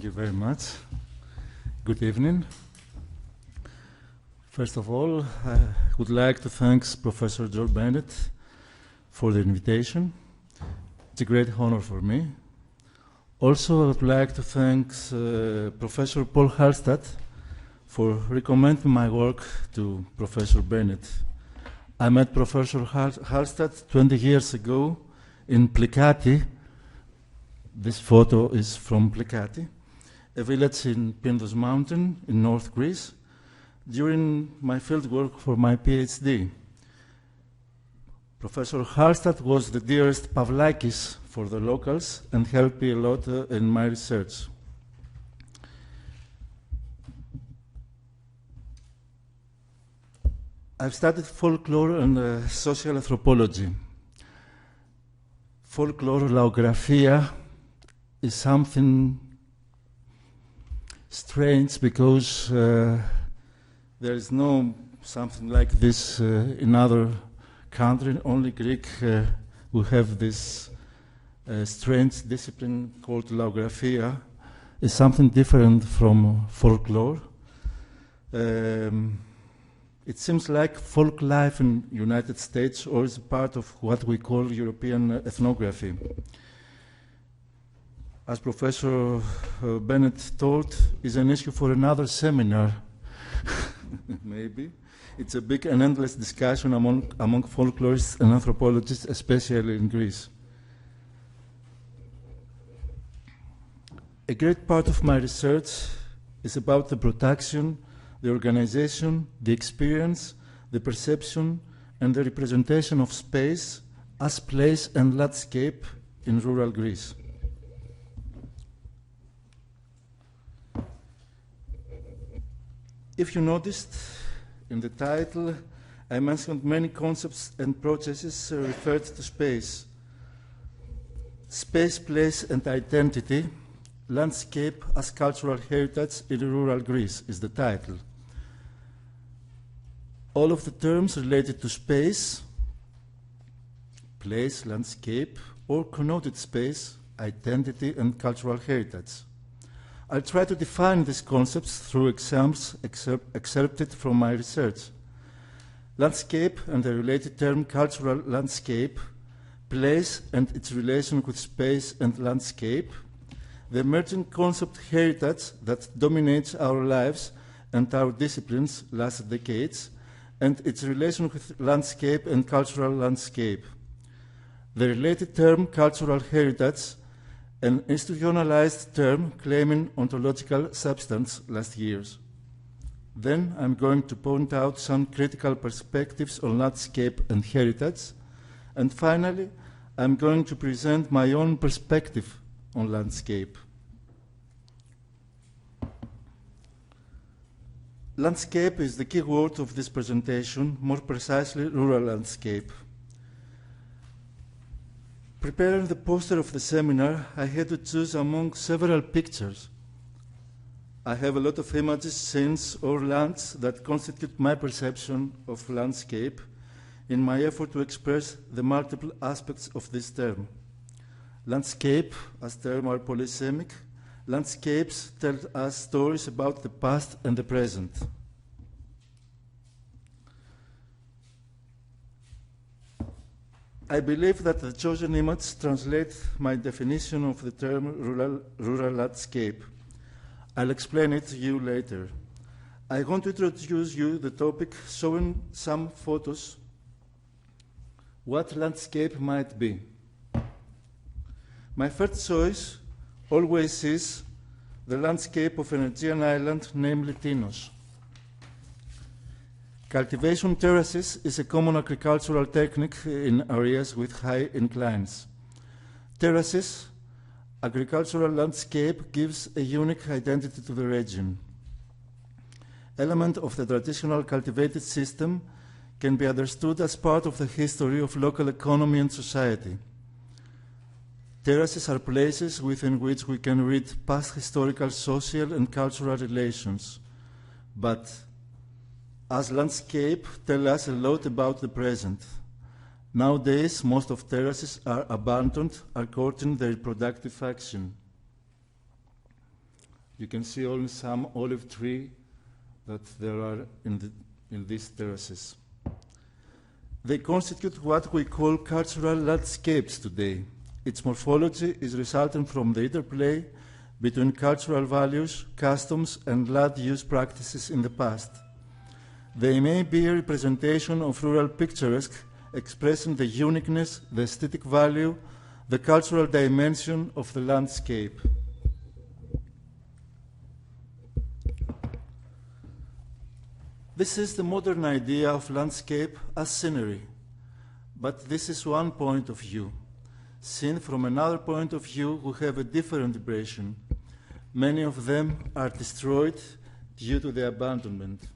Thank you very much. Good evening. First of all, I would like to thank Professor George Bennett for the invitation. It's a great honor for me. Also, I would like to thank Professor Paul Hallstatt for recommending my work to Professor Bennett. I met Professor Hallstatt 20 years ago in Plikati. This photo is from Plikati, a village in Pindos Mountain in North Greece, during my fieldwork for my PhD. Professor Hallstatt was the dearest Pavlakis for the locals and helped me a lot in my research. I've studied folklore and social anthropology. Folklore laografia is something strange because there is no something like this in other countries. Only Greek who have this strange discipline called laografia. Is something different from folklore. It seems like folk life in the United States or is part of what we call European ethnography. As Professor Bennett told, is an issue for another seminar, maybe. It's a big and endless discussion among folklorists and anthropologists, especially in Greece. A great part of my research is about the production, the organization, the experience, the perception, and the representation of space as place and landscape in rural Greece. If you noticed in the title, I mentioned many concepts and processes referred to space. Space, place, and identity, landscape as cultural heritage in rural Greece is the title. All of the terms related to space, place, landscape, or connoted space, identity, and cultural heritage. I'll try to define these concepts through examples excerpted from my research. Landscape and the related term cultural landscape, place and its relation with space and landscape, the emerging concept heritage that dominates our lives and our disciplines last decades, and its relation with landscape and cultural landscape. The related term cultural heritage, an institutionalized term claiming ontological substance last years. Then I'm going to point out some critical perspectives on landscape and heritage. And finally, I'm going to present my own perspective on landscape. Landscape is the key word of this presentation, more precisely rural landscape. Preparing the poster of the seminar, I had to choose among several pictures. I have a lot of images, scenes, or lands that constitute my perception of landscape in my effort to express the multiple aspects of this term. Landscape, as terms are polysemic, landscapes tell us stories about the past and the present. I believe that the chosen image translates my definition of the term rural landscape. I'll explain it to you later. I want to introduce you the topic showing some photos what landscape might be. My first choice always is the landscape of an Aegean island, namely Tinos. Cultivation terraces is a common agricultural technique in areas with high inclines. Terraces, agricultural landscape, gives a unique identity to the region. Element of the traditional cultivated system can be understood as part of the history of local economy and society. Terraces are places within which we can read past historical, social, and cultural relations, but as landscape tell us a lot about the present. Nowadays, most of terraces are abandoned according to their reproductive action. You can see only some olive tree that there are in these terraces. They constitute what we call cultural landscapes today. Its morphology is resulting from the interplay between cultural values, customs, and land use practices in the past. They may be a representation of rural picturesque, expressing the uniqueness, the aesthetic value, the cultural dimension of the landscape. This is the modern idea of landscape as scenery, but this is one point of view. Seen from another point of view, we have a different impression. Many of them are destroyed due to the abandonment.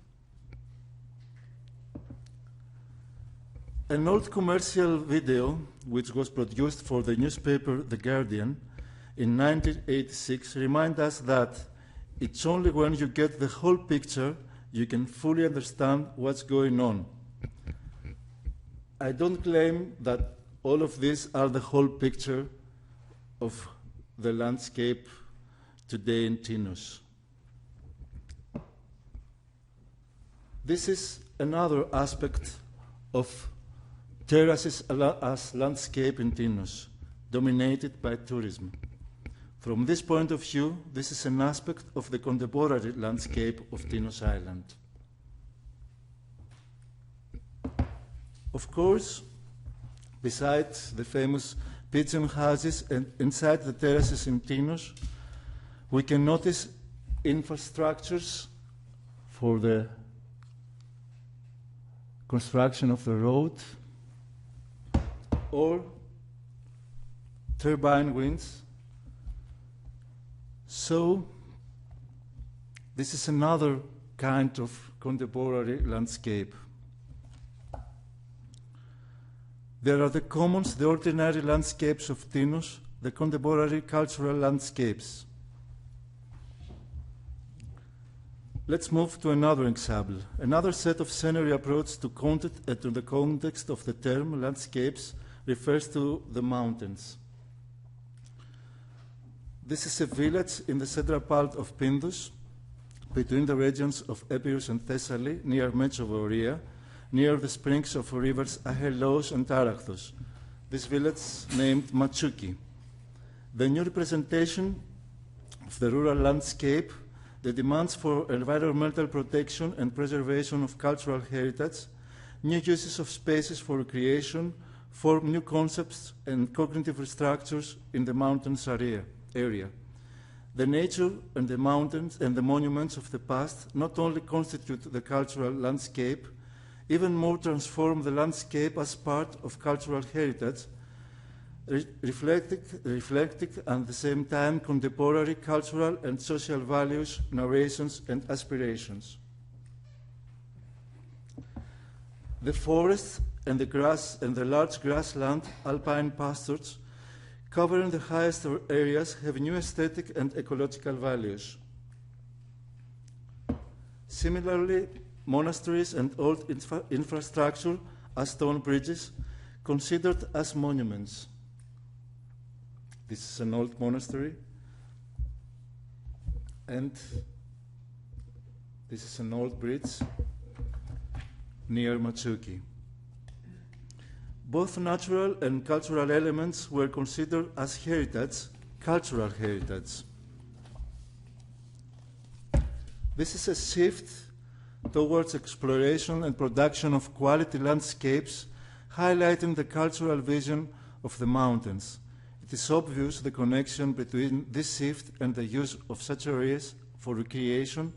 An old commercial video, which was produced for the newspaper The Guardian in 1986, reminds us that it's only when you get the whole picture you can fully understand what's going on. I don't claim that all of these are the whole picture of the landscape today in Tinos. This is another aspect of terraces as landscape in Tinos, dominated by tourism. From this point of view, this is an aspect of the contemporary landscape of Tinos Island. Of course, besides the famous pigeon houses and inside the terraces in Tinos, we can notice infrastructures for the construction of the road or turbine winds. So this is another kind of contemporary landscape. There are the commons, the ordinary landscapes of Tinos, the contemporary cultural landscapes. Let's move to another example. Another set of scenery approach to content and to the context of the term landscapes refers to the mountains. This is a village in the central part of Pindus, between the regions of Epirus and Thessaly, near Metsovoria, near the springs of rivers Achelos and Arachthos. This village named Matsouki. The new representation of the rural landscape, the demands for environmental protection and preservation of cultural heritage, new uses of spaces for recreation, form new concepts and cognitive structures in the mountains area. The nature and the mountains and the monuments of the past not only constitute the cultural landscape, even more transform the landscape as part of cultural heritage, reflecting at the same time contemporary cultural and social values, narrations, and aspirations. The forests and the grass and the large grassland alpine pastures covering the highest areas have new aesthetic and ecological values. Similarly, monasteries and old infrastructure as stone bridges considered as monuments. This is an old monastery, and this is an old bridge near Matsouki. Both natural and cultural elements were considered as heritage, cultural heritage. This is a shift towards exploration and production of quality landscapes, highlighting the cultural vision of the mountains. It is obvious the connection between this shift and the use of such areas for recreation,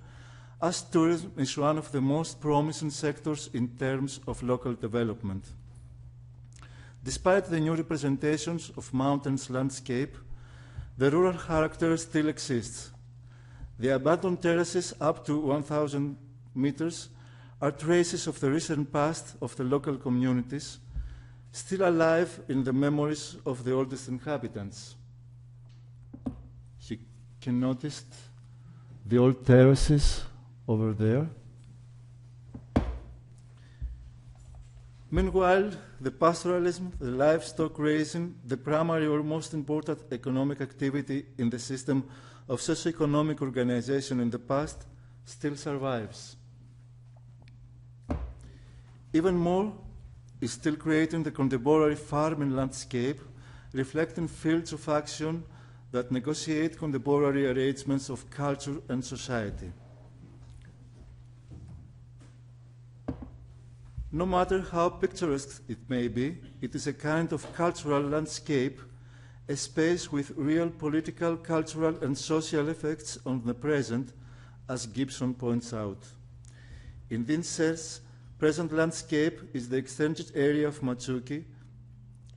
as tourism is one of the most promising sectors in terms of local development. Despite the new representations of mountains landscape, the rural character still exists. The abandoned terraces up to 1,000 meters are traces of the recent past of the local communities, still alive in the memories of the oldest inhabitants. You can notice the old terraces over there. Meanwhile, the pastoralism, the livestock raising, the primary or most important economic activity in the system of socioeconomic organization in the past still survives. Even more is still creating the contemporary farming landscape, reflecting fields of action that negotiate contemporary arrangements of culture and society. No matter how picturesque it may be, it is a kind of cultural landscape, a space with real political, cultural, and social effects on the present, as Gibson points out. In this sense, present landscape is the extended area of Matsouki,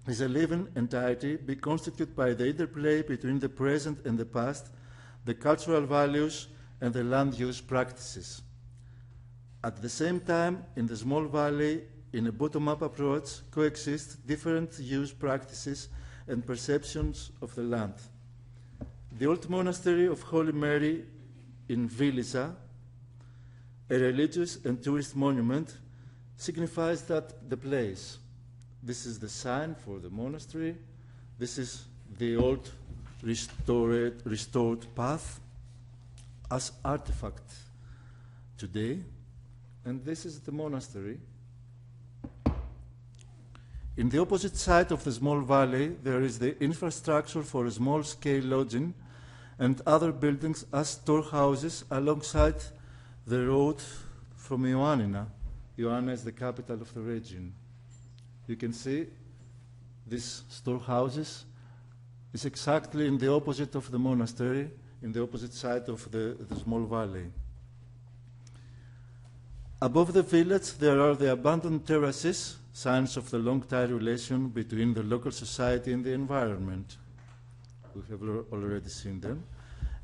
is a living entity be constituted by the interplay between the present and the past, the cultural values, and the land use practices. At the same time, in the small valley, in a bottom-up approach, coexist different use practices and perceptions of the land. The old monastery of Holy Mary in Vilisa, a religious and tourist monument, signifies that the place. This is the sign for the monastery. This is the old restored path as artifact today. And this is the monastery. In the opposite side of the small valley, there is the infrastructure for small-scale lodging and other buildings as storehouses alongside the road from Ioannina. Ioannina is the capital of the region. You can see these storehouses is exactly in the opposite of the monastery, in the opposite side of the small valley. Above the village, there are the abandoned terraces, signs of the long-time relation between the local society and the environment. We have already seen them.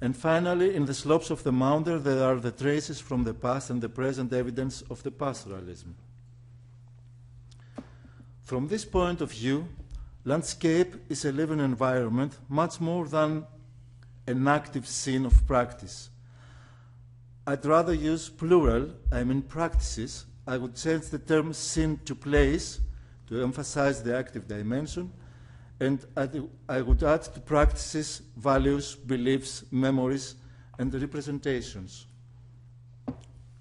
And finally, in the slopes of the mountain, there are the traces from the past and the present evidence of the pastoralism. From this point of view, landscape is a living environment much more than an active scene of practice. I'd rather use plural, I mean practices. I would change the term scene to place to emphasize the active dimension, and I would add to practices, values, beliefs, memories, and representations.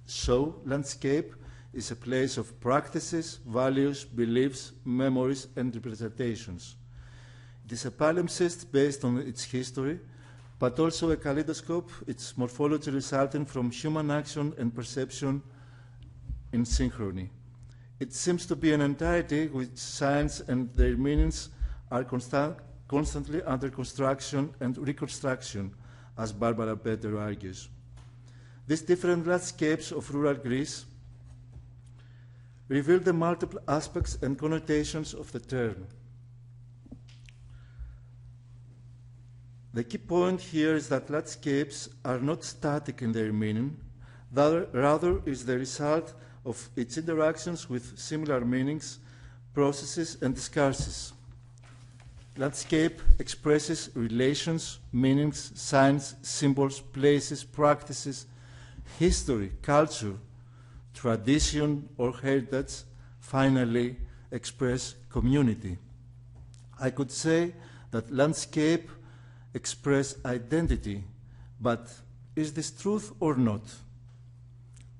So, landscape is a place of practices, values, beliefs, memories, and representations. It is a palimpsest based on its history, but also a kaleidoscope, its morphology resulting from human action and perception in synchrony. It seems to be an entity which signs and their meanings are constantly under construction and reconstruction, as Barbara Peter argues. These different landscapes of rural Greece reveal the multiple aspects and connotations of the term. The key point here is that landscapes are not static in their meaning, rather is the result of its interactions with similar meanings, processes, and discourses. Landscape expresses relations, meanings, signs, symbols, places, practices, history, culture, tradition, or heritage, finally express community. I could say that landscape express identity, but is this truth or not?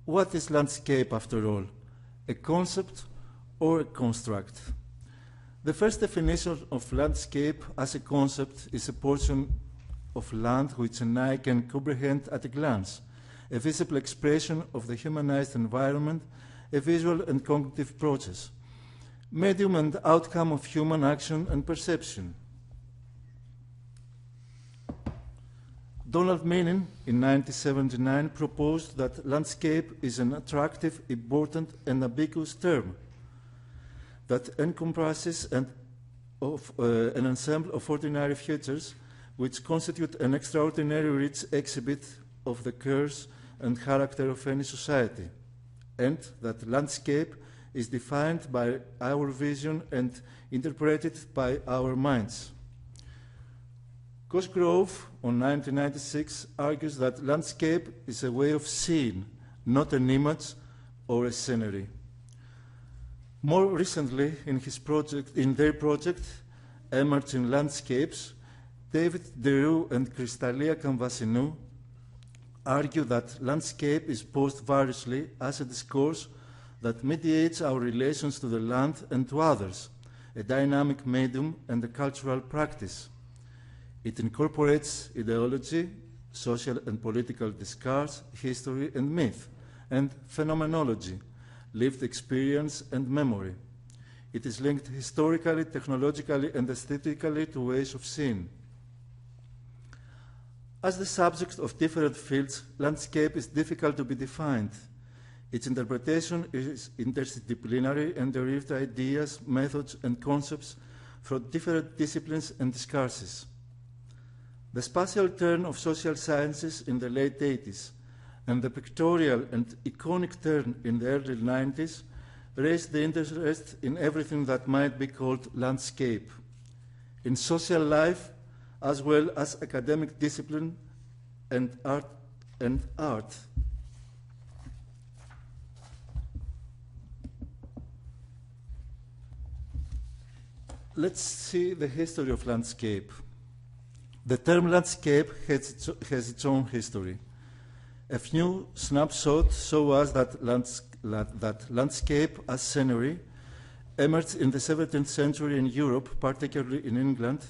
What is landscape after all? A concept or a construct? The first definition of landscape as a concept is a portion of land which an eye can comprehend at a glance, a visible expression of the humanized environment, a visual and cognitive process, medium and outcome of human action and perception. Donald Meenen, in 1979, proposed that landscape is an attractive, important, and ambiguous term that encompasses an ensemble of ordinary features which constitute an extraordinary rich exhibit of the curse and character of any society, and that landscape is defined by our vision and interpreted by our minds. Cosgrove, on 1996, argues that landscape is a way of seeing, not an image or a scenery. More recently, in their project, Emerging Landscapes, David Deroux and Crystalia Kamvasinou argue that landscape is posed variously as a discourse that mediates our relations to the land and to others, a dynamic medium and a cultural practice. It incorporates ideology, social and political discourse, history and myth, and phenomenology, lived experience and memory. It is linked historically, technologically, and aesthetically to ways of seeing. As the subject of different fields, landscape is difficult to be defined. Its interpretation is interdisciplinary and derived ideas, methods, and concepts from different disciplines and discourses. The spatial turn of social sciences in the late 80s and the pictorial and iconic turn in the early 90s raised the interest in everything that might be called landscape, in social life as well as academic discipline and art. Let's see the history of landscape. The term landscape has its own history. A few snapshots show us that landscape as scenery emerged in the 17th century in Europe, particularly in England,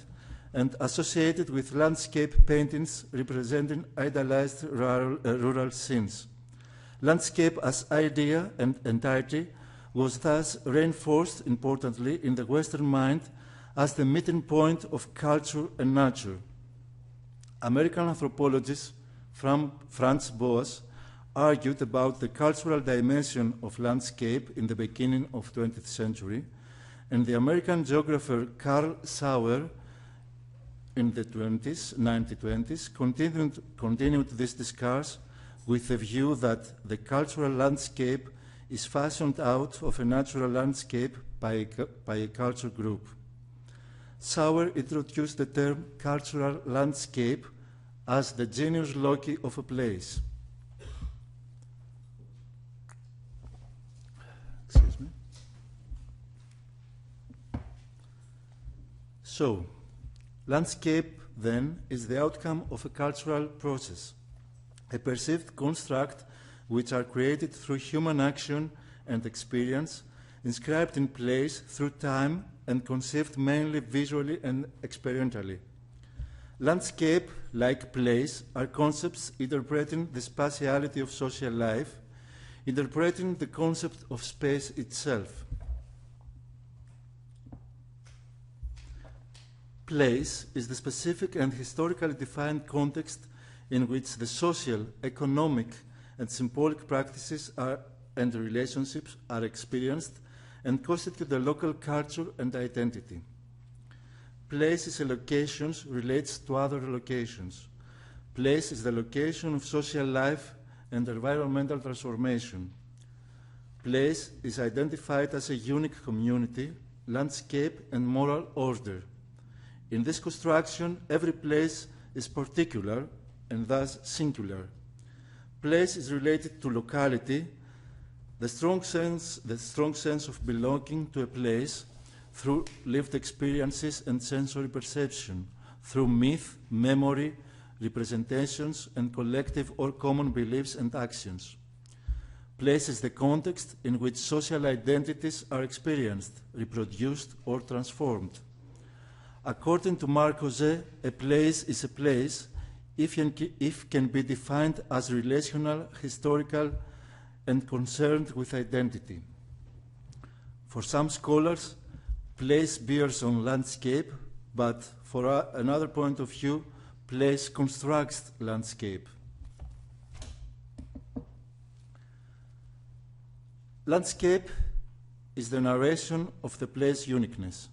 and associated with landscape paintings representing idealized rural scenes. Landscape as idea and entirety was thus reinforced importantly in the Western mind as the meeting point of culture and nature. American anthropologist Franz Boas argued about the cultural dimension of landscape in the beginning of the 20th century, and the American geographer Carl Sauer in the 1920s continued this discourse with the view that the cultural landscape is fashioned out of a natural landscape by a culture group. Sauer introduced the term cultural landscape as the genius loci of a place. Excuse me. So, landscape, then, is the outcome of a cultural process, a perceived construct which are created through human action and experience, inscribed in place through time and conceived mainly visually and experientially. Landscape, like place, are concepts interpreting the spatiality of social life, interpreting the concept of space itself. Place is the specific and historically defined context in which the social, economic, and symbolic practices and relationships are experienced and constitute the local culture and identity. Place is a location relates to other locations. Place is the location of social life and environmental transformation. Place is identified as a unique community, landscape, and moral order. In this construction, every place is particular and thus singular. Place is related to locality, the strong sense of belonging to a place through lived experiences and sensory perception, through myth, memory, representations, and collective or common beliefs and actions. Place is the context in which social identities are experienced, reproduced, or transformed. According to Marc Auzet, a place is a place if can be defined as relational, historical, and concerned with identity. For some scholars, place bears on landscape, but for another point of view, place constructs landscape. Landscape is the narration of the place uniqueness.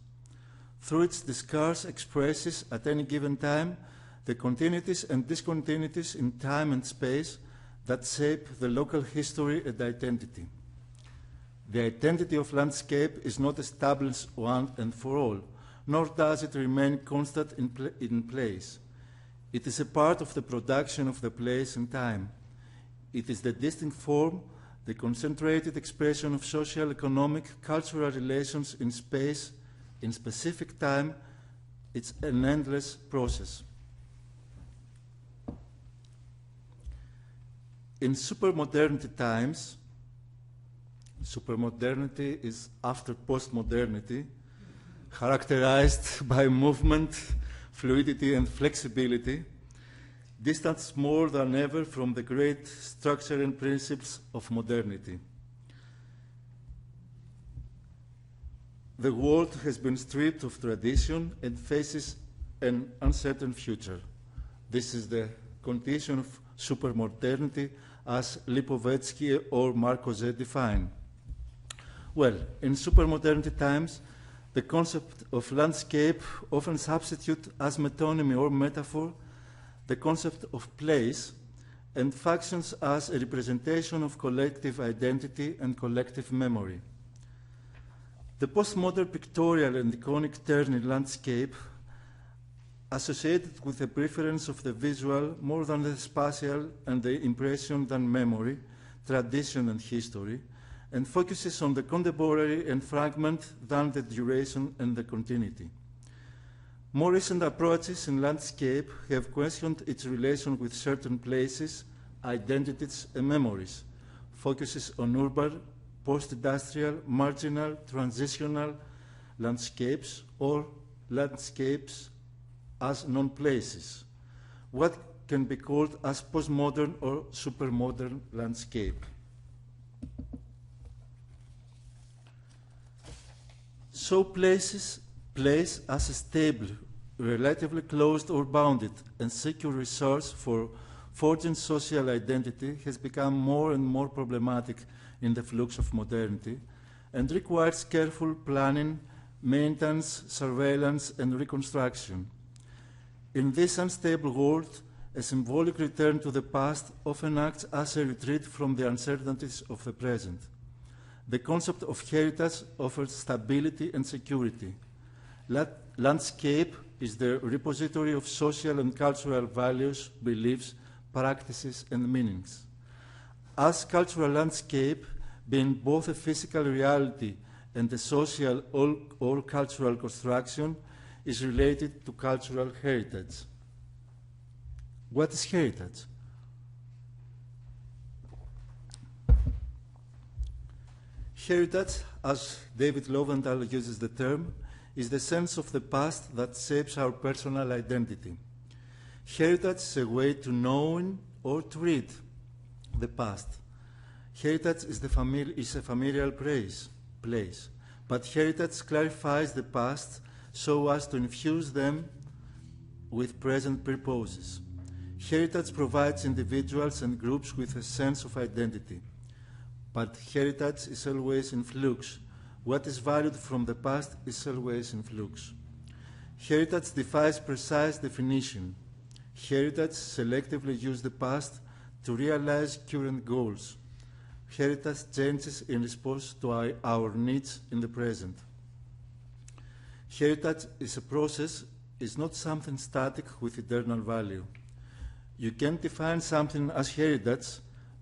Through its discourse expresses at any given time the continuities and discontinuities in time and space that shape the local history and identity. The identity of landscape is not established one and for all, nor does it remain constant in place. It is a part of the production of the place and time. It is the distinct form, the concentrated expression of social, economic, cultural relations in space, in specific time, It's an endless process. In supermodernity times, supermodernity is after postmodernity, characterized by movement, fluidity, and flexibility, distanced more than ever from the great structure and principles of modernity. The world has been stripped of tradition and faces an uncertain future. This is the condition of supermodernity as Lipovetsky or Marcuse define. Well, in supermodernity times, the concept of landscape often substitutes as metonymy or metaphor the concept of place and functions as a representation of collective identity and collective memory. The postmodern pictorial and iconic turn in landscape associated with the preference of the visual more than the spatial and the impression than memory, tradition and history, and focuses on the contemporary and fragment than the duration and the continuity. More recent approaches in landscape have questioned its relation with certain places, identities, and memories, focuses on urban, post-industrial, marginal, transitional landscapes or landscapes as non-places, what can be called as postmodern or supermodern landscape. So place as a stable, relatively closed or bounded and secure resource for forging social identity has become more and more problematic in the flux of modernity and requires careful planning, maintenance, surveillance, and reconstruction. In this unstable world, a symbolic return to the past often acts as a retreat from the uncertainties of the present. The concept of heritage offers stability and security. Landscape is the repository of social and cultural values, beliefs, practices, and meanings. As cultural landscape, being both a physical reality and a social or cultural construction, is related to cultural heritage. What is heritage? Heritage, as David Lowenthal uses the term, is the sense of the past that shapes our personal identity. Heritage is a way to know or to read the past. Heritage is a familial place, but heritage clarifies the past so as to infuse them with present purposes. Heritage provides individuals and groups with a sense of identity, but heritage is always in flux. What is valued from the past is always in flux. Heritage defies precise definition. Heritage selectively uses the past to realize current goals. Heritage changes in response to our needs in the present. Heritage is a process, is not something static with eternal value. You can define something as heritage,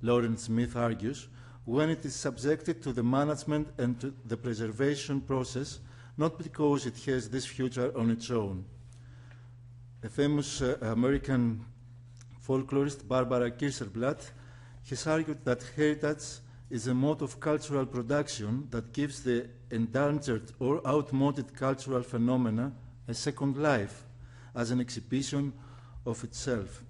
Lawrence Smith argues, when it is subjected to the management and to the preservation process, not because it has this future on its own. A famous American folklorist, Barbara Kirserblatt, has argued that heritage is a mode of cultural production that gives the endangered or outmoded cultural phenomena a second life as an exhibition of itself.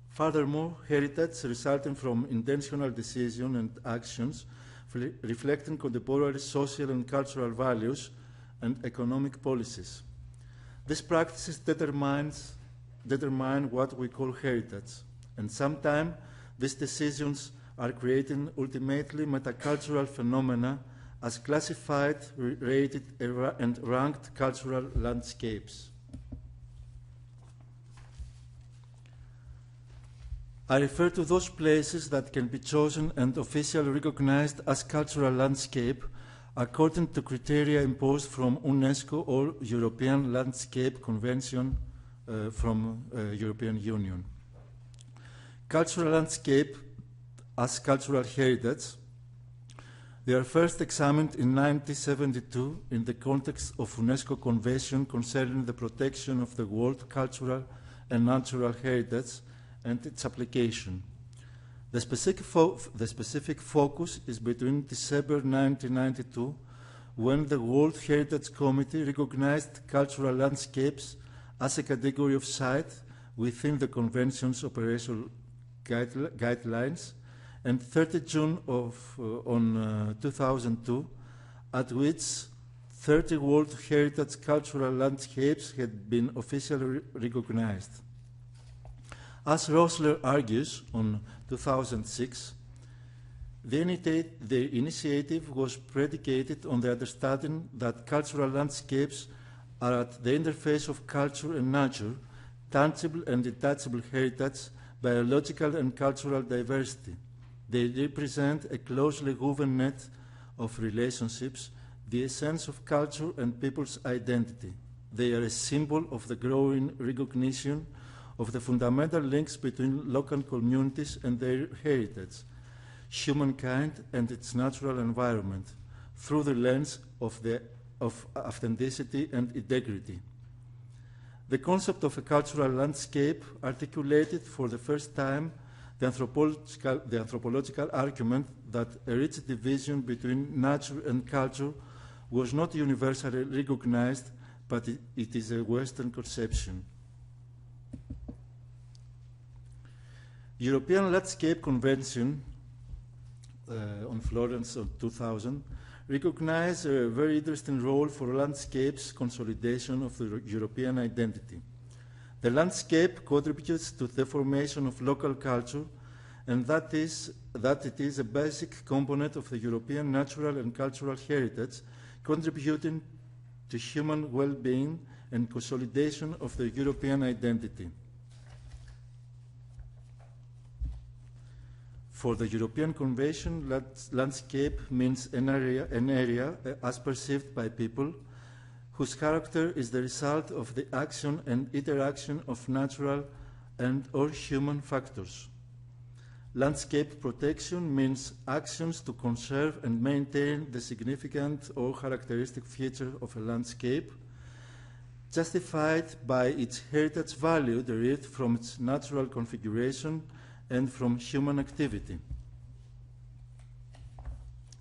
Furthermore, heritage resulting from intentional decision and actions reflecting contemporary social and cultural values and economic policies. These practices determine what we call heritage, and sometimes these decisions are creating ultimately metacultural phenomena as classified, rated, and ranked cultural landscapes. I refer to those places that can be chosen and officially recognized as cultural landscape according to criteria imposed from UNESCO or European Landscape Convention from European Union. Cultural landscape as cultural heritage They are first examined in 1972 in the context of UNESCO Convention concerning the protection of the world cultural and natural heritage and its application. The specific focus is between December 1992, when the World Heritage Committee recognized cultural landscapes as a category of site within the Convention's operational guidelines, and 30 June on 2002, at which 30 World Heritage cultural landscapes had been officially recognized. As Rosler argues on 2006, the initiative was predicated on the understanding that cultural landscapes are at the interface of culture and nature, tangible and intangible heritage, biological and cultural diversity. They represent a closely woven net of relationships, the essence of culture and people's identity. They are a symbol of the growing recognition of the fundamental links between local communities and their heritage, humankind and its natural environment, through the lens of authenticity and integrity. The concept of a cultural landscape articulated for the first time the anthropological argument that a rigid division between nature and culture was not universally recognized, but it is a Western conception. European Landscape Convention on Florence of 2000 recognized a very interesting role for landscapes consolidation of the European identity. The landscape contributes to the formation of local culture, and that it is a basic component of the European natural and cultural heritage, contributing to human well-being and consolidation of the European identity. For the European Convention, landscape means an area as perceived by people, whose character is the result of the action and interaction of natural and or human factors. Landscape protection means actions to conserve and maintain the significant or characteristic feature of a landscape, justified by its heritage value derived from its natural configuration and from human activity.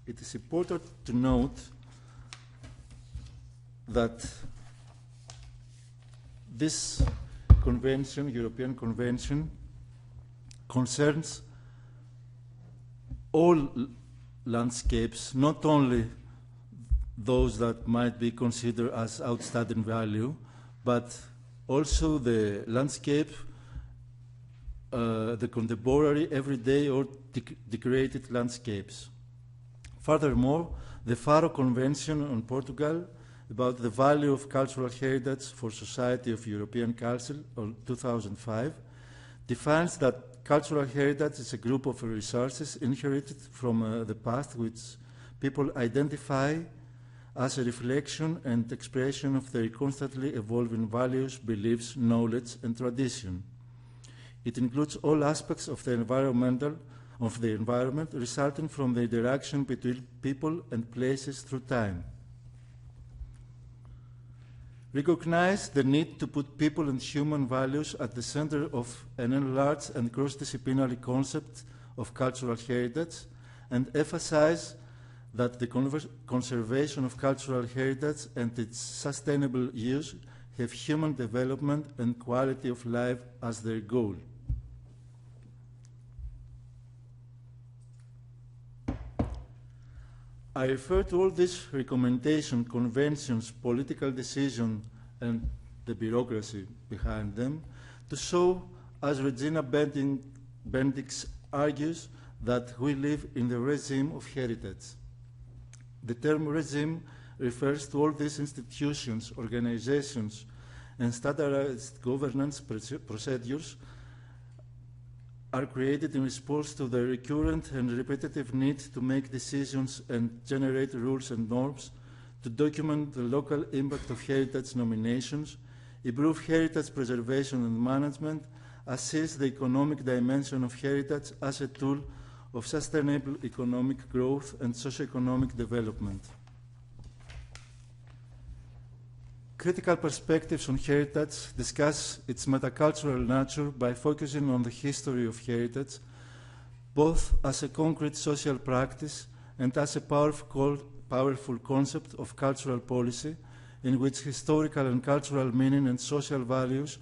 It is important to note that this convention, European Convention, concerns all landscapes, not only those that might be considered as outstanding value, but also the landscape, the contemporary, everyday, or decorated landscapes. Furthermore, the Faro Convention on Portugal about the value of cultural heritage for Society of European Council of 2005 defines that cultural heritage is a group of resources inherited from the past which people identify as a reflection and expression of their constantly evolving values, beliefs, knowledge, and tradition. It includes all aspects of the environment resulting from the interaction between people and places through time. Recognize the need to put people and human values at the center of an enlarged and cross-disciplinary concept of cultural heritage, and emphasize that the conservation of cultural heritage and its sustainable use have human development and quality of life as their goal. I refer to all these recommendations, conventions, political decisions, and the bureaucracy behind them to show, as Regina Bendix argues, that we live in the regime of heritage. The term regime refers to all these institutions, organizations, and standardized governance procedures are created in response to the recurrent and repetitive need to make decisions and generate rules and norms, to document the local impact of heritage nominations, improve heritage preservation and management, assess the economic dimension of heritage as a tool of sustainable economic growth and socio-economic development. Critical perspectives on heritage discuss its metacultural nature by focusing on the history of heritage, both as a concrete social practice and as a powerful concept of cultural policy in which historical and cultural meaning and social values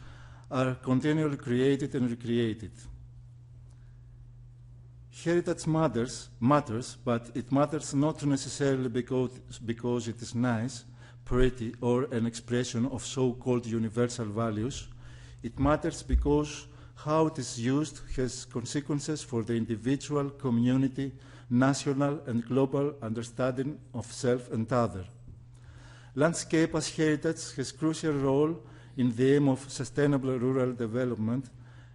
are continually created and recreated. Heritage matters, but it matters not necessarily because it is nice, pretty, or an expression of so-called universal values. It matters because how it is used has consequences for the individual, community, national, and global understanding of self and other. Landscape as heritage has a crucial role in the aim of sustainable rural development,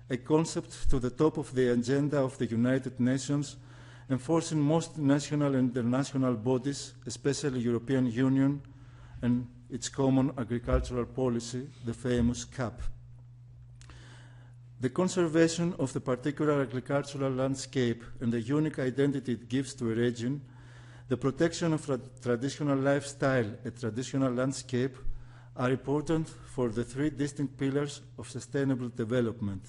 a concept to the top of the agenda of the United Nations, enforcing most national and international bodies, especially European Union, and its common agricultural policy, the famous CAP. The conservation of the particular agricultural landscape and the unique identity it gives to a region, the protection of traditional lifestyle and traditional landscape are important for the three distinct pillars of sustainable development,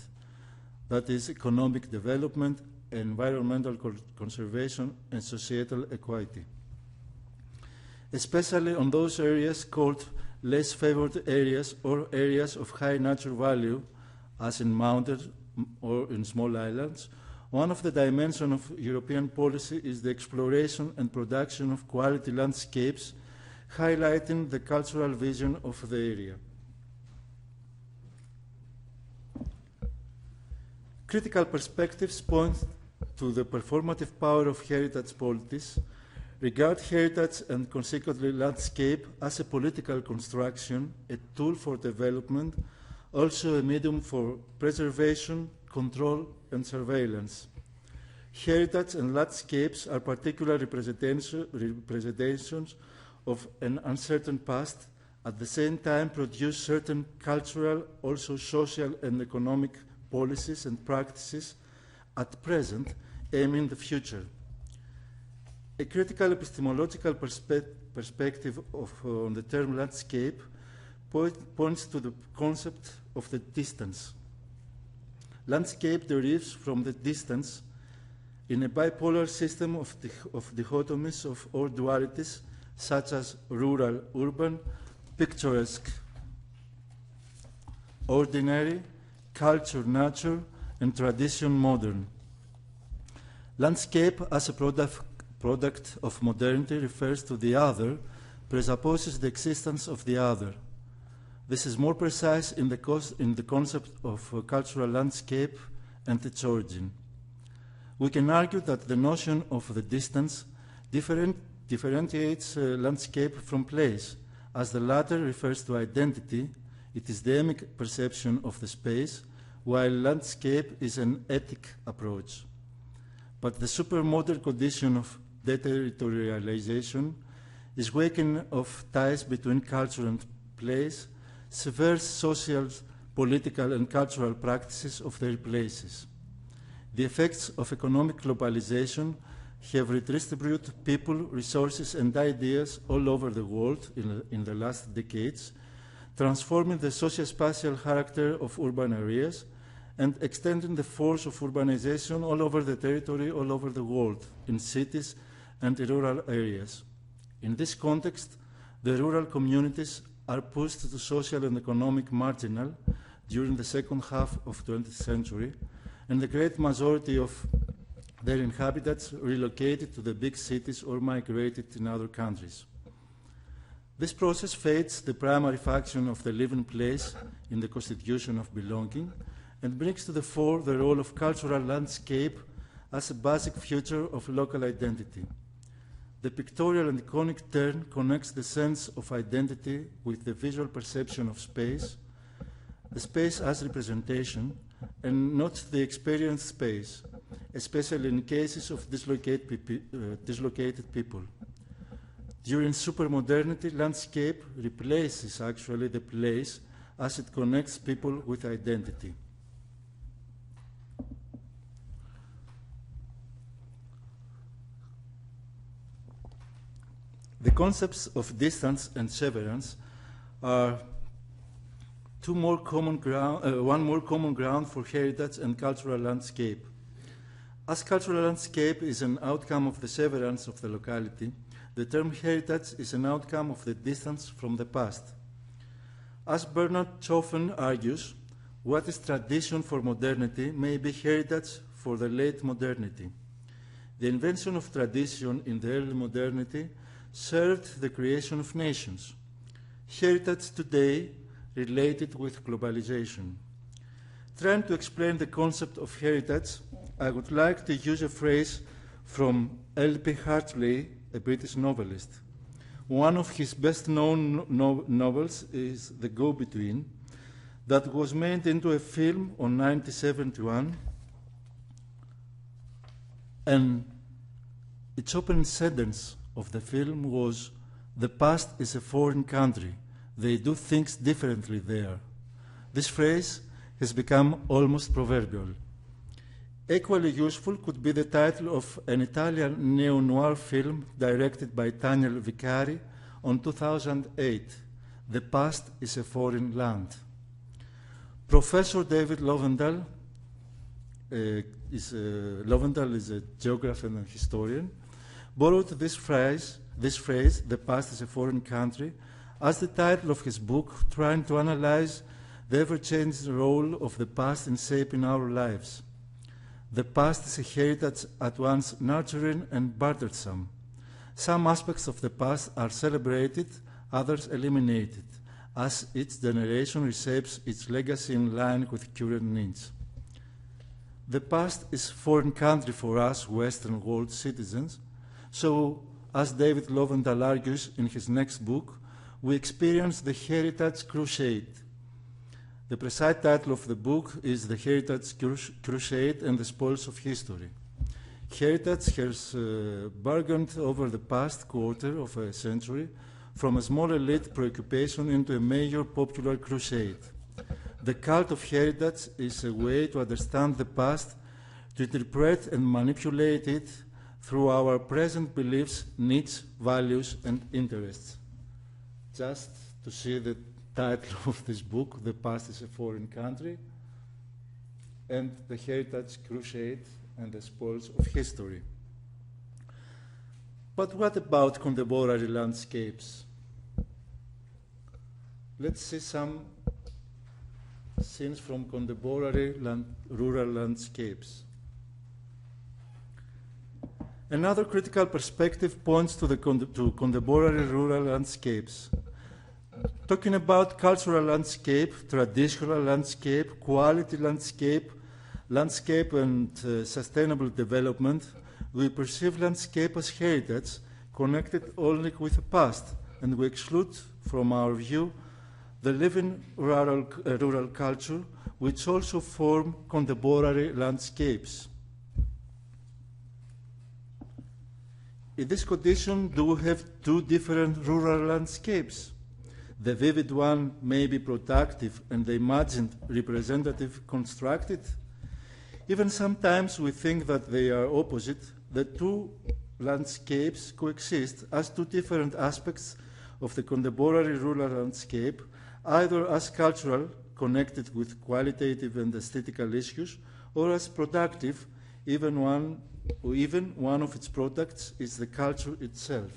that is, economic development, environmental conservation, and societal equity. Especially on those areas called less favored areas or areas of high natural value, as in mountains or in small islands, one of the dimensions of European policy is the exploration and production of quality landscapes, highlighting the cultural vision of the area. Critical perspectives point to the performative power of heritage policies, regard heritage and consequently landscape as a political construction, a tool for development, also a medium for preservation, control, and surveillance. Heritage and landscapes are particular representations of an uncertain past, at the same time produce certain cultural, also social and economic policies and practices at present, aiming the future. A critical epistemological perspective on the term landscape points to the concept of the distance. Landscape derives from the distance in a bipolar system of dichotomies or dualities, such as rural, urban, picturesque, ordinary, culture, nature, and tradition, modern. Landscape as a product of modernity refers to the other, presupposes the existence of the other. This is more precise in the concept of cultural landscape and its origin. We can argue that the notion of the distance differentiates landscape from place, as the latter refers to identity. It is the emic perception of the space, while landscape is an ethic approach. But the supermodern condition of deterritorialization is waking of ties between culture and place, severe social, political, and cultural practices of their places. The effects of economic globalization have redistributed people, resources, and ideas all over the world in the last decades, transforming the socio-spatial character of urban areas and extending the force of urbanization all over the territory, all over the world, in cities and in rural areas. In this context, the rural communities are pushed to social and economic marginal during the second half of the 20th century, and the great majority of their inhabitants relocated to the big cities or migrated in other countries. This process fades the primary function of the living place in the constitution of belonging and brings to the fore the role of cultural landscape as a basic feature of local identity. The pictorial and iconic term connects the sense of identity with the visual perception of space, the space as representation, and not the experienced space, especially in cases of dislocated people. During supermodernity, landscape replaces actually the place as it connects people with identity. The concepts of distance and severance are one more common ground for heritage and cultural landscape. As cultural landscape is an outcome of the severance of the locality, the term heritage is an outcome of the distance from the past. As Bernard Choffen argues, what is tradition for modernity may be heritage for the late modernity. The invention of tradition in the early modernity served the creation of nations. Heritage today related with globalization. Trying to explain the concept of heritage, I would like to use a phrase from L.P. Hartley, a British novelist. One of his best-known novels is The Go-Between, that was made into a film on 1971, and its opening sentence of the film was, "The past is a foreign country. They do things differently there." This phrase has become almost proverbial. Equally useful could be the title of an Italian neo-noir film directed by Daniel Vicari on 2008, "The Past is a Foreign Land." Professor David Lovendahl is a geographer and historian, borrowed this phrase, "the past is a foreign country," as the title of his book, trying to analyze the ever-changing role of the past in shaping our lives. The past is a heritage at once nurturing and burdensome. Some aspects of the past are celebrated, others eliminated, as each generation reshapes its legacy in line with current needs. The past is a foreign country for us Western world citizens, so, as David Lovendahl argues in his next book, we experience the Heritage Crusade. The precise title of the book is The Heritage Crusade and the Spoils of History. Heritage has bargained over the past quarter of a century from a small elite preoccupation into a major popular crusade. The cult of heritage is a way to understand the past, to interpret and manipulate it through our present beliefs, needs, values, and interests. Just to see the title of this book, "The Past is a Foreign Country," and "The Heritage Crusade and the Spoils of History." But what about contemporary landscapes? Let's see some scenes from contemporary rural landscapes. Another critical perspective points to contemporary rural landscapes. Talking about cultural landscape, traditional landscape, quality landscape, landscape and sustainable development, we perceive landscape as heritage connected only with the past, and we exclude from our view the living rural culture, which also form contemporary landscapes. In this condition, do we have two different rural landscapes? The vivid one may be productive and the imagined representative constructed. Even sometimes we think that they are opposite. The two landscapes coexist as two different aspects of the contemporary rural landscape, either as cultural, connected with qualitative and aesthetical issues, or as productive, even one of its products is the culture itself.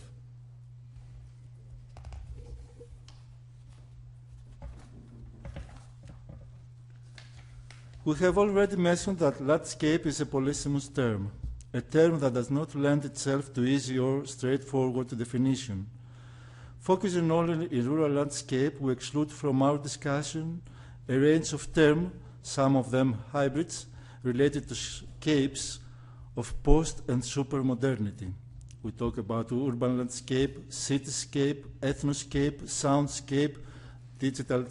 We have already mentioned that landscape is a polysemous term, a term that does not lend itself to easy or straightforward definition. Focusing only in rural landscape, we exclude from our discussion a range of terms, some of them hybrids, related to scapes of post and super-modernity. We talk about urban landscape, cityscape, ethnoscape, soundscape, digital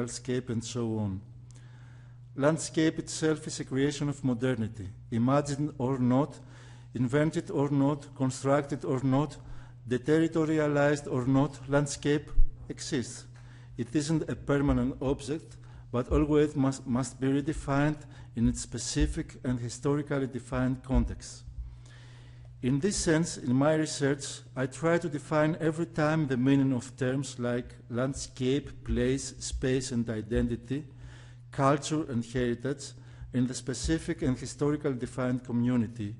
scape, and so on. Landscape itself is a creation of modernity, imagined or not, invented or not, constructed or not, deterritorialized or not, landscape exists. It isn't a permanent object, but always must be redefined in its specific and historically defined context. In this sense, in my research, I try to define every time the meaning of terms like landscape, place, space and identity, culture and heritage in the specific and historical defined community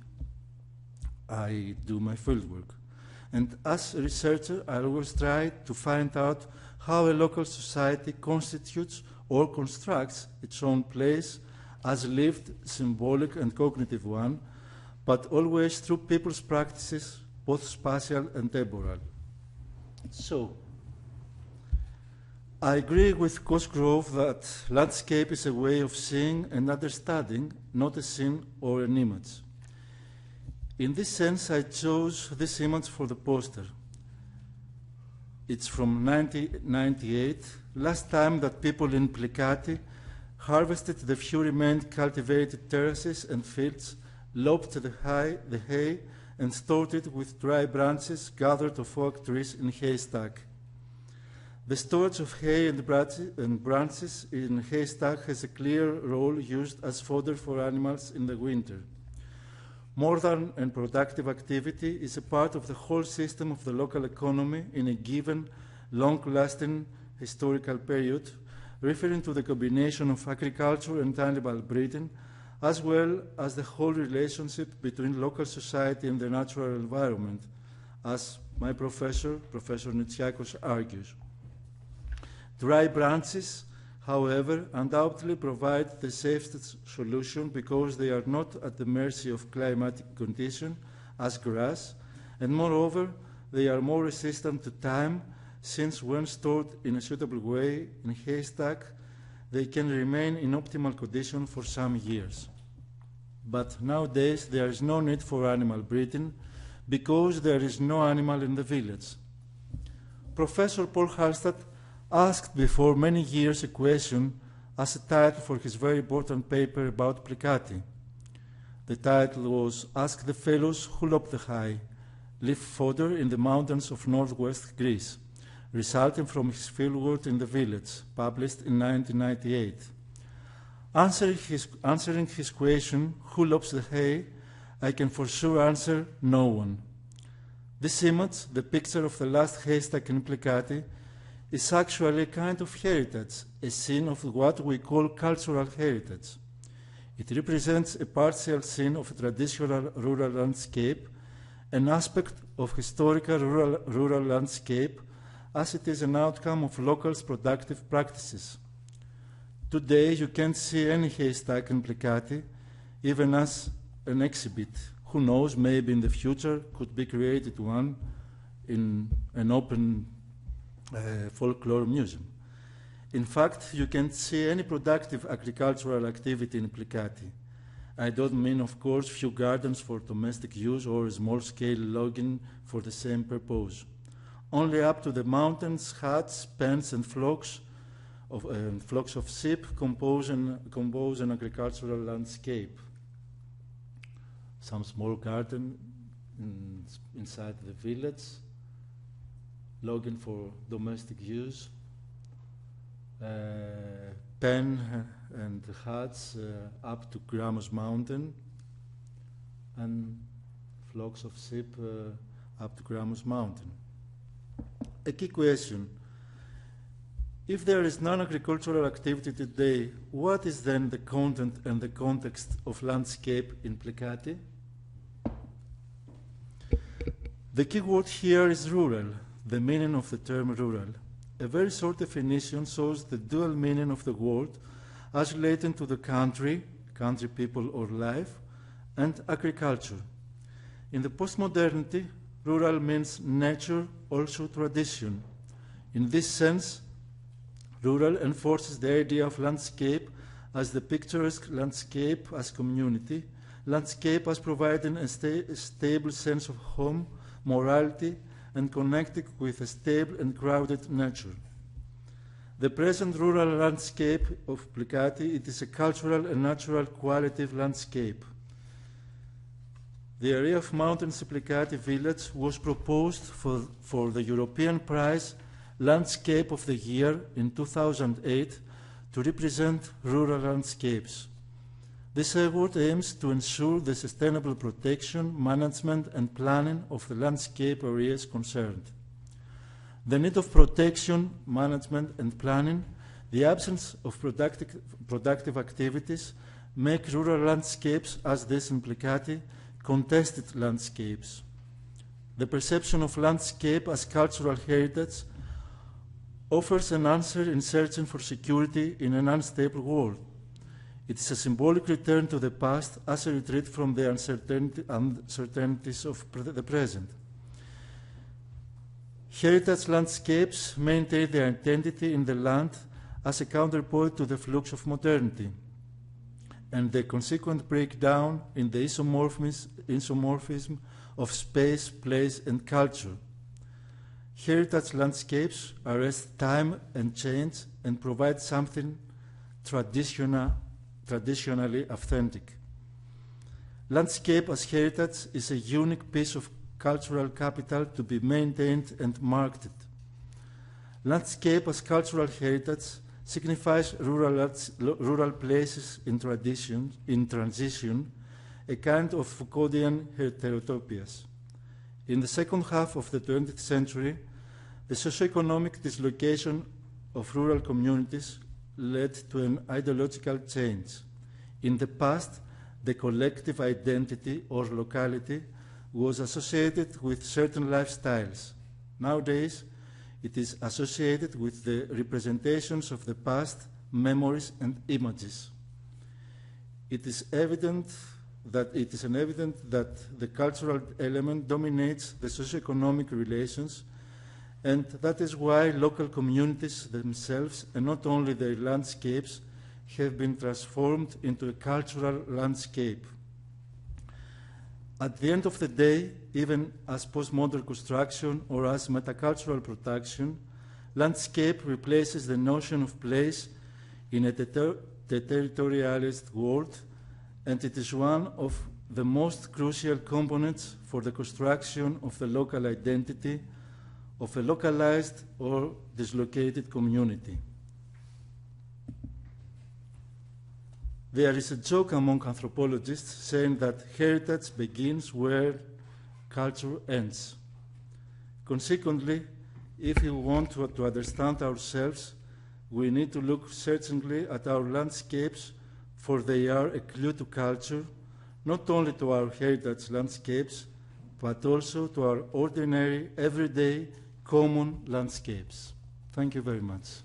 I do my fieldwork. And as a researcher, I always try to find out how a local society constitutes or constructs its own place as a lived, symbolic and cognitive one, but always through people's practices, both spatial and temporal. So, I agree with Cosgrove that landscape is a way of seeing and understanding, not a scene or an image. In this sense, I chose this image for the poster. It's from 1998, last time that people in Plicati harvested the few remaining cultivated terraces and fields, lopped the hay, and stored it with dry branches gathered of oak trees in haystack. The storage of hay and branches in haystack has a clear role used as fodder for animals in the winter. Modern and productive activity is a part of the whole system of the local economy in a given, long-lasting historical period, referring to the combination of agriculture and animal breeding, as well as the whole relationship between local society and the natural environment, as my professor, Professor Nitsiakos, argues. Dry branches, however, undoubtedly provide the safest solution because they are not at the mercy of climatic conditions as grass, and moreover, they are more resistant to time, since when stored in a suitable way in haystack, they can remain in optimal condition for some years. But nowadays, there is no need for animal breeding because there is no animal in the village. Professor Paul Hallstatt asked before many years a question as a title for his very important paper about Plicati. The title was Ask the Fellows Who Lop the High, Leaf Fodder in the Mountains of Northwest Greece, resulting from his fieldwork in the village, published in 1998. Answering his question, who lops the hay, I can for sure answer no one. This image, the picture of the last haystack in Plicati, is actually a kind of heritage, a scene of what we call cultural heritage. It represents a partial scene of a traditional rural landscape, an aspect of historical rural landscape, as it is an outcome of locals' productive practices. Today, you can't see any haystack in Plicati, even as an exhibit. Who knows, maybe in the future could be created one in an open folklore museum. In fact, you can't see any productive agricultural activity in Plicati. I don't mean, of course, few gardens for domestic use or small-scale logging for the same purpose. Only up to the mountains, huts, pens, and flocks of sheep compose an agricultural landscape. Some small garden inside the village, logging for domestic use, pen and huts up to Gramos Mountain, and flocks of sheep up to Gramos Mountain. A key question: if there is non-agricultural activity today, what is then the content and the context of landscape in Plicati? The key word here is rural, the meaning of the term rural. A very short definition shows the dual meaning of the word as relating to the country people or life, and agriculture. In the postmodernity, rural means nature, also tradition. In this sense, rural enforces the idea of landscape as the picturesque landscape as community, landscape as providing a stable sense of home, morality, and connected with a stable and crowded nature. The present rural landscape of Plicati, it is a cultural and natural qualitative landscape. The area of mountains Plicati village was proposed for the European Prize Landscape of the Year in 2008 to represent rural landscapes. This effort aims to ensure the sustainable protection, management, and planning of the landscape areas concerned. The need of protection, management, and planning, the absence of productive activities, make rural landscapes, as this implicati, contested landscapes. The perception of landscape as cultural heritage offers an answer in searching for security in an unstable world. It is a symbolic return to the past as a retreat from the uncertainties of the present. Heritage landscapes maintain their identity in the land as a counterpoint to the flux of modernity, and the consequent breakdown in the isomorphism of space, place, and culture. Heritage landscapes arrest time and change and provide something traditionally authentic. Landscape as heritage is a unique piece of cultural capital to be maintained and marketed. Landscape as cultural heritage signifies rural places in transition, a kind of Foucauldian heterotopias. In the second half of the 20th century, the socioeconomic dislocation of rural communities led to an ideological change. In the past, the collective identity or locality was associated with certain lifestyles. Nowadays, it is associated with the representations of the past, memories, and images. It is evident that the cultural element dominates the socioeconomic relations, and that is why local communities themselves, and not only their landscapes, have been transformed into a cultural landscape. At the end of the day, even as postmodern construction or as metacultural production, landscape replaces the notion of place in a territorialist world, and it is one of the most crucial components for the construction of the local identity of a localized or dislocated community. There is a joke among anthropologists saying that heritage begins where culture ends. Consequently, if we want to understand ourselves, we need to look searchingly at our landscapes, for they are a clue to culture, not only to our heritage landscapes, but also to our ordinary, everyday, common landscapes. Thank you very much.